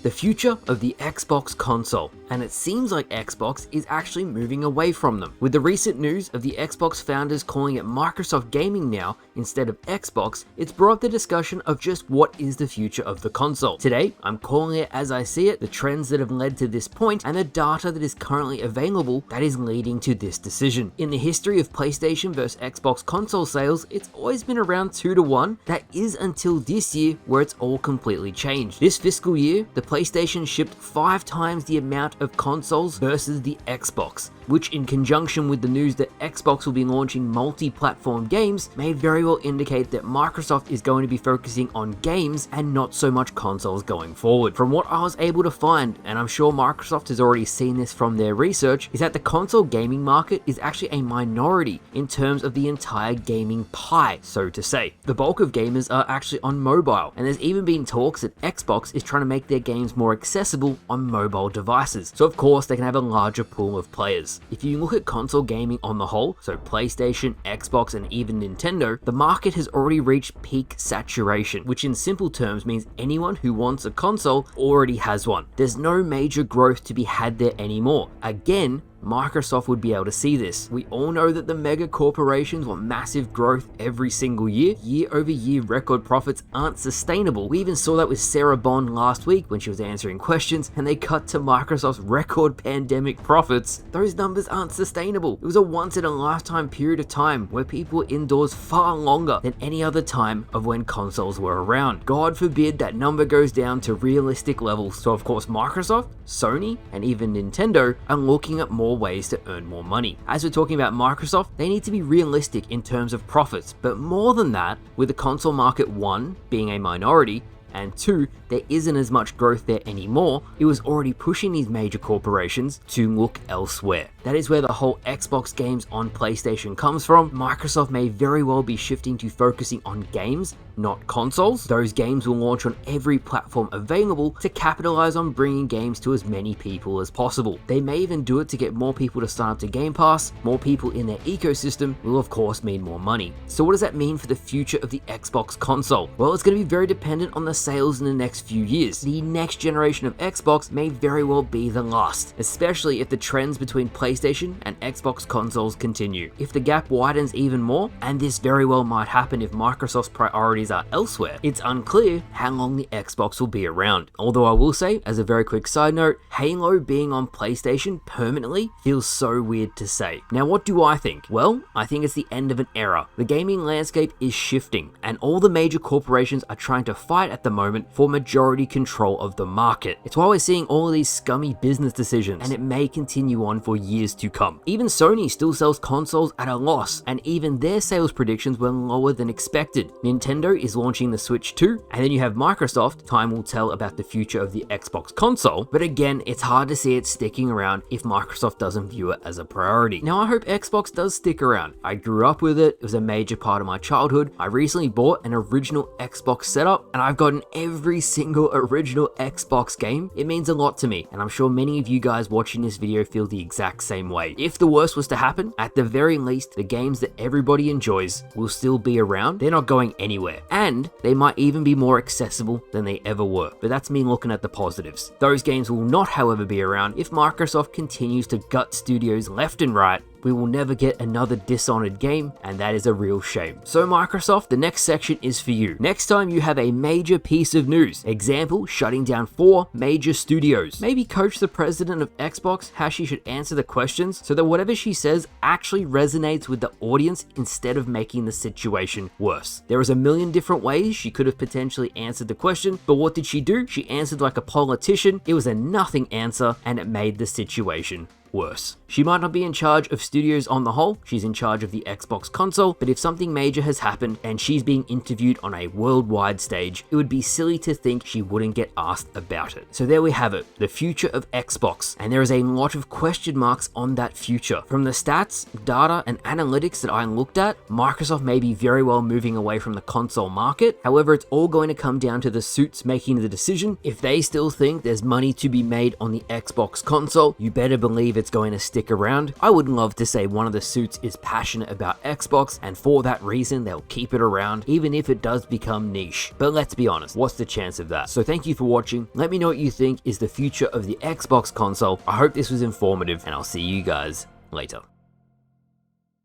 the future of the Xbox console. And it seems like Xbox is actually moving away from them. With the recent news of the Xbox founders calling it Microsoft Gaming now instead of Xbox, it's brought up the discussion of just what is the future of the console. Today, I'm calling it as I see it, the trends that have led to this point, and the data that is currently available that is leading to this decision. In the history of PlayStation versus Xbox console sales, it's always been around 2-to-1. That is until this year, where it's all completely changed. This fiscal year, the PlayStation shipped 5 times the amount of consoles versus the Xbox, which in conjunction with the news that Xbox will be launching multi-platform games may very well indicate that Microsoft is going to be focusing on games and not so much consoles going forward. From what I was able to find, and I'm sure Microsoft has already seen this from their research, is that the console gaming market is actually a minority in terms of the entire gaming pie, so to say. The bulk of gamers are actually on mobile, and there's even been talks that Xbox is trying to make their games more accessible on mobile devices, so of course they can have a larger pool of players. If you look at console gaming on the whole, so PlayStation, Xbox, and even Nintendo, the market has already reached peak saturation, which in simple terms means anyone who wants a console already has one. There's no major growth to be had there anymore. Again, Microsoft would be able to see this. We all know that the mega corporations want massive growth every single year. Year-over-year record profits aren't sustainable. We even saw that with Sarah Bond last week when she was answering questions and they cut to Microsoft's record pandemic profits. Those numbers aren't sustainable. It was a once-in-a-lifetime period of time where people were indoors far longer than any other time of when consoles were around. God forbid that number goes down to realistic levels. So of course Microsoft, Sony, and even Nintendo are looking at more ways to earn more money. As we're talking about Microsoft, they need to be realistic in terms of profits, but more than that, with the console market, 1, being a minority, and 2, there isn't as much growth there anymore, it was already pushing these major corporations to look elsewhere. That is where the whole Xbox games on PlayStation comes from. Microsoft may very well be shifting to focusing on games, not consoles. Those games will launch on every platform available to capitalize on bringing games to as many people as possible. They may even do it to get more people to sign up to Game Pass. More people in their ecosystem will of course mean more money. So what does that mean for the future of the Xbox console? Well, it's going to be very dependent on the sales in the next few years. The next generation of Xbox may very well be the last, especially if the trends between PlayStation and Xbox consoles continue. If the gap widens even more, and this very well might happen if Microsoft's priorities are elsewhere, it's unclear how long the Xbox will be around. Although I will say, as a very quick side note, Halo being on PlayStation permanently feels so weird to say. Now what do I think? Well, I think it's the end of an era. The gaming landscape is shifting, and all the major corporations are trying to fight at the moment for majority control of the market. It's why we're seeing all of these scummy business decisions, and it may continue on for years to come. Even Sony still sells consoles at a loss, and even their sales predictions were lower than expected. Nintendo is launching the Switch 2, and then you have Microsoft. Time will tell about the future of the Xbox console, but again, it's hard to see it sticking around if Microsoft doesn't view it as a priority. Now I hope Xbox does stick around. I grew up with it, it was a major part of my childhood. I recently bought an original Xbox setup, and I've gotten every single original Xbox game. It means a lot to me, and I'm sure many of you guys watching this video feel the exact same way. If the worst was to happen, at the very least, the games that everybody enjoys will still be around. They're not going anywhere, and they might even be more accessible than they ever were. But that's me looking at the positives. Those games will not, however, be around if Microsoft continues to gut studios left and right. We will never get another Dishonored game, and that is a real shame. So Microsoft, the next section is for you. Next time you have a major piece of news, example, shutting down 4 major studios. Maybe coach the president of Xbox how she should answer the questions so that whatever she says actually resonates with the audience instead of making the situation worse. There is a million different ways she could have potentially answered the question, but what did she do? She answered like a politician. It was a nothing answer, and it made the situation worse. She might not be in charge of studios on the whole, she's in charge of the Xbox console, but if something major has happened and she's being interviewed on a worldwide stage, it would be silly to think she wouldn't get asked about it. So there we have it, the future of Xbox, and there is a lot of question marks on that future. From the stats, data, and analytics that I looked at, Microsoft may be very well moving away from the console market. However, it's all going to come down to the suits making the decision. If they still think there's money to be made on the Xbox console, you better believe it's going to stick around. I would love to say one of the suits is passionate about Xbox, and for that reason they'll keep it around even if it does become niche. But let's be honest, what's the chance of that? So thank you for watching. Let me know what you think is the future of the Xbox console. I hope this was informative, and I'll see you guys later.